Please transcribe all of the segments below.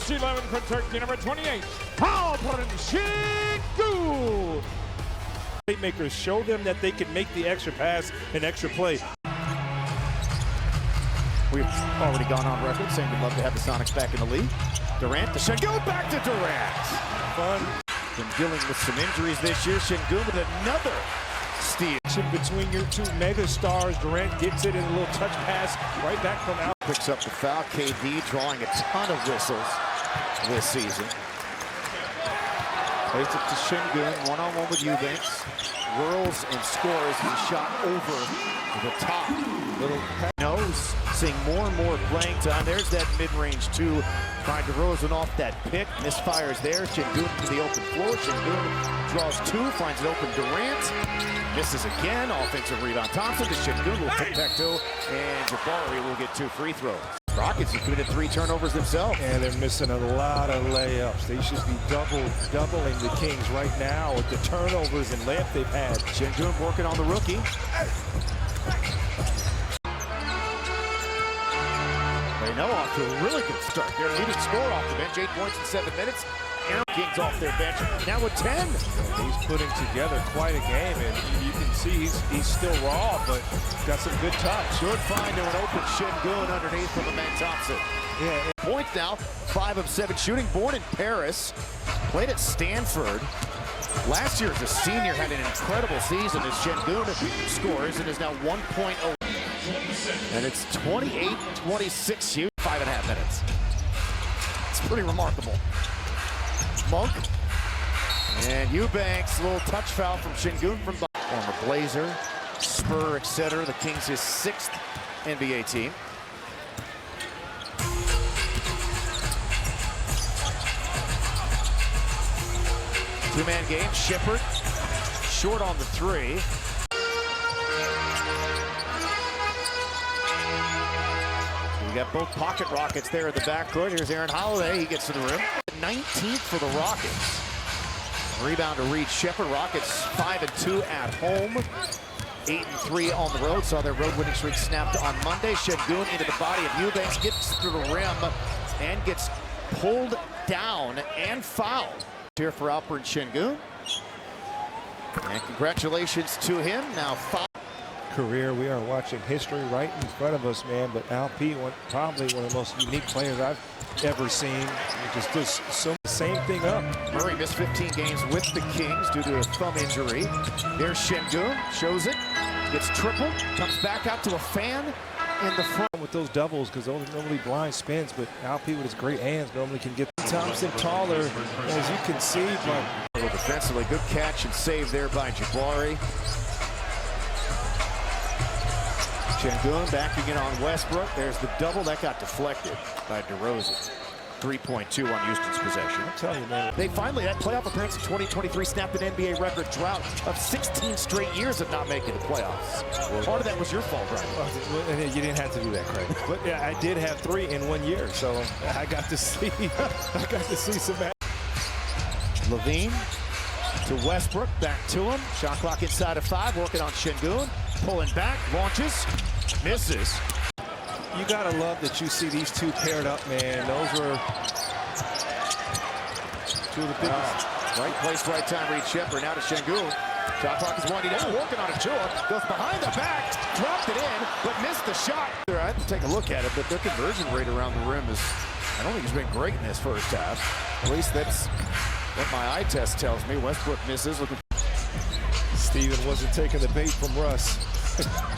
Plus 11 for Turkey, number 28, Alperen Şengün. Playmakers show them that they can make the extra pass and extra play. We've already gone on record saying we'd love to have the Sonics back in the league. Durant to Şengün, back to Durant. Fun. Been dealing with some injuries this year. Şengün with another steal. Between your two mega stars, Durant gets it in a little touch pass right back from out. Picks up the foul. KD drawing a ton of whistles this season. Plays it to Şengün, one-on-one with Eubanks. Whirls and scores. He shot over the top. Little nose, seeing more and more playing time. There's that mid-range two. By DeRozan off that pick. Misfires there. Şengün to the open floor. Şengün draws two, finds an open Durant. Misses again. Offensive rebound. Thompson to Şengün. Will tic-tac-toe. And Jabari will get 2 free throws. Rockets have committed 3 turnovers themselves. And they're missing a lot of layups. They should be doubling the Kings right now with the turnovers and layup they've had. Şengün working on the rookie. They know off to a really good start. Their leading scorer off the bench, 8 points in 7 minutes. Kings off their bench, now with 10. He's putting together quite a game, and you can see he's still raw, but got some good touch. Good find to an open Şengün underneath from the man Thompson. Yeah. Points now, 5 of 7 shooting. Born in Paris, played at Stanford. Last year as a senior had an incredible season as Şengün scores and is now 1.0. And it's 28-26 shoot, 5.5 minutes. It's pretty remarkable. Monk and Eubanks, little touch foul from Şengün from former Blazer, Spur, etc. The Kings' his 6th NBA team. Two-man game. Shepherd short on the 3. We got both pocket rockets there at the backcourt. Here's Aaron Holiday. He gets to the rim. 19th for the Rockets. Rebound to Reed Shepherd. Rockets 5-2 at home. 8-3 on the road. Saw their road winning streak snapped on Monday. Şengün into the body of Eubanks. Gets to the rim and gets pulled down and fouled. Here for Alperen Şengün. And congratulations to him. Now foul. Career, we are watching history right in front of us, man. But Alp, probably one of the most unique players I've ever seen. He just does so same thing up. Murray missed 15 games with the Kings due to a thumb injury. There's Şengün, shows it, gets tripled, comes back out to a fan in the front. With those doubles, because normally blind spins, but Alp with his great hands normally can get Thompson taller, as you can see. But defensively, good catch and save there by Jabari. Şengün back again on Westbrook. There's the double that got deflected by DeRozan. 3.2 on Houston's possession. I'm telling you, man. They finally, that playoff appearance in 2023 snapped an NBA record drought of 16 straight years of not making the playoffs. Part of that was your fault, Brian. And you didn't have to do that, Craig. But yeah, I did have 3 in 1 year, so I got to see. I got to see some. Levine to Westbrook, back to him. Shot clock inside of 5, working on Şengün. Pulling back, launches, misses. You gotta love that you see these two paired up, man. Those were two of the biggest. Right place, right time. Reed Shepherd now to Şengün. Shot clock is winding down, working on Achua. Goes behind the back, dropped it in, but missed the shot. I have to take a look at it, but their conversion rate around the rim is, I don't think it's been great in this first half. At least that's what my eye test tells me. Westbrook misses. Steven wasn't taking the bait from Russ.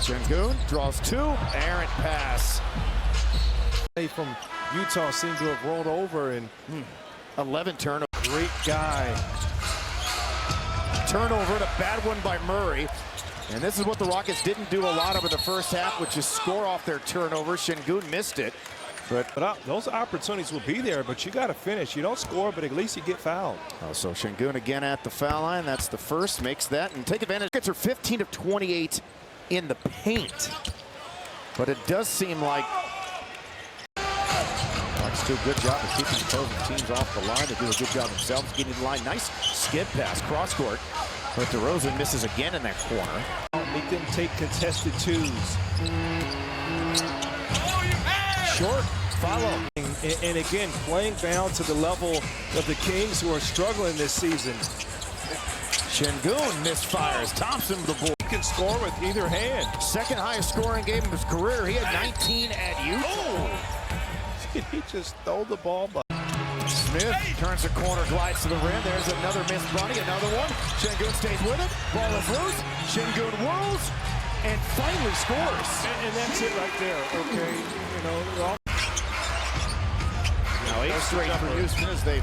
Şengün draws 2. Errant pass. From Utah seemed to have rolled over and 11 turnover. Great guy. Turnover and a bad one by Murray. And this is what the Rockets didn't do a lot over the first half, which is score off their turnovers. Şengün missed it. But those opportunities will be there, but you got to finish. You don't score, but at least you get fouled. So Şengün again at the foul line. That's the first, makes that, and take advantage. Rockets are 15 of 28 in the paint. But it does seem like Rockets do a good job of keeping opposing teams off the line. They do a good job themselves getting to the line. Nice skid pass, cross court. But DeRozan misses again in that corner. Make them take contested 2s. Short follow. And again, playing down to the level of the Kings who are struggling this season. Şengün misfires. Thompson with the ball. He can score with either hand. Second highest scoring game of his career. He had 19 at Utah. Oh! He just stole the ball. Smith turns the corner, glides to the rim. There's another missed bunny, another one. Şengün stays with it. Ball is loose. Şengün whirls and finally scores. And that's it right there, okay? You know, now 8 straight for Houston as they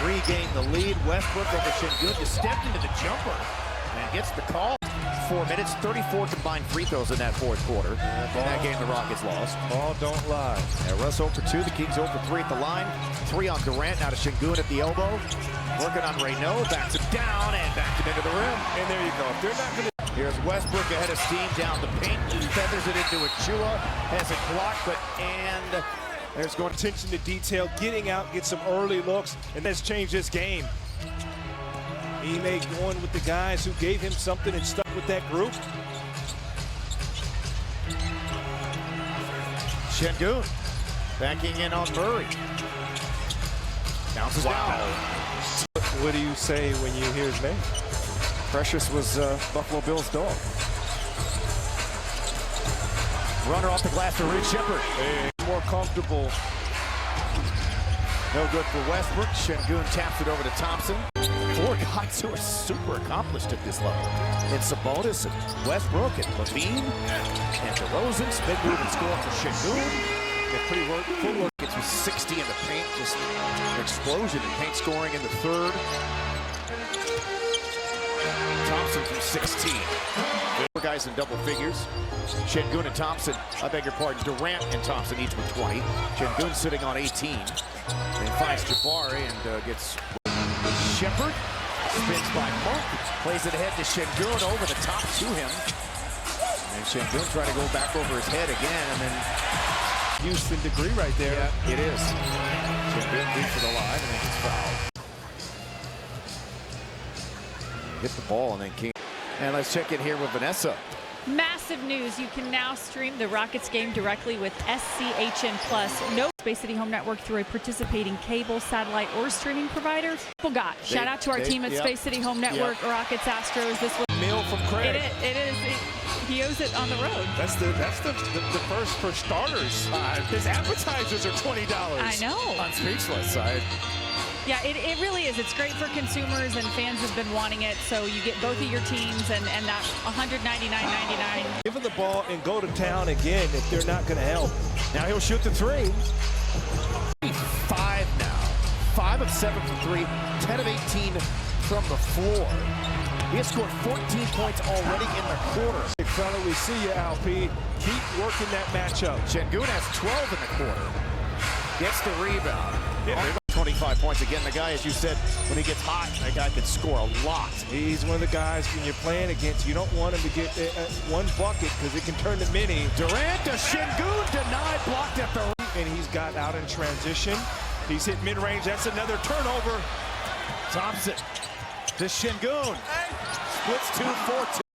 regain the lead. Westbrook over Şengün just stepped into the jumper and gets the call. 4 minutes, 34 combined free throws in that fourth quarter. In that game, the Rockets lost. Ball don't lie. Russ 0 for 2, the Kings 0 for 3 at the line. 3 on Durant, now to Şengün at the elbow. Working on Renaud, backs him down and backed him into the rim. And there you go. If they're not going to... Here's Westbrook ahead of steam down the paint. Feathers it into Achua. Has it blocked, and there's going attention to detail, getting out, get some early looks, and that's changed this game. Ime going with the guys who gave him something and stuck with that group. Şengün backing in on Murray. Bounces down. What do you say when you hear his name? Precious was Buffalo Bills' dog. Runner off the glass to Reed Shepherd. More comfortable. No good for Westbrook. Şengün taps it over to Thompson. 4 guys who are super accomplished at this level. It's Sabonis and Westbrook and Levine and DeRozan. Big move and score for Şengün. Pretty footwork. Gets with 60 in the paint. Just an explosion in paint scoring in the third. Thompson from 16. 4 guys in double figures. Şengün and Thompson, I beg your pardon, Durant and Thompson each with 20. Şengün sitting on 18. And finds Jabari and gets Shepherd. Spins by Monk. Plays it ahead to Şengün over the top to him. And Şengün trying to go back over his head again. And then Houston degree right there. yeah, it is. Şengün deep for the line and then gets fouled. Hit the ball and then King. And let's check in here with Vanessa. Massive news. You can now stream the Rockets game directly with SCHN Plus. No Space City Home Network through a participating cable, satellite, or streaming provider. Shout out to our team at Space City Home Network, Rockets, Astros. This was Meal from Craig. It is. He owes it on the road. That's the first for starters. His appetizers are $20. I know. I'm speechless. Yeah, it really is. It's great for consumers, and fans have been wanting it. So you get both of your teams, and that $199.99. Give him the ball and go to town again if they're not going to help. Now he'll shoot the 3. 5 now. 5 of 7 from 3. 10 of 18 from the floor. He has scored 14 points already in the quarter. Big fella, we see you, Alperen. Keep working that matchup. Şengün has 12 in the quarter. Gets the rebound. Yeah. 25 points again. The guy, as you said, when he gets hot, that guy can score a lot. He's one of the guys when you're playing against, you don't want him to get one bucket because it can turn to many. Durant to Şengün, denied, blocked at the rim. And he's got out in transition. He's hit mid-range. That's another turnover. Thompson to Şengün. Splits 2-4-2.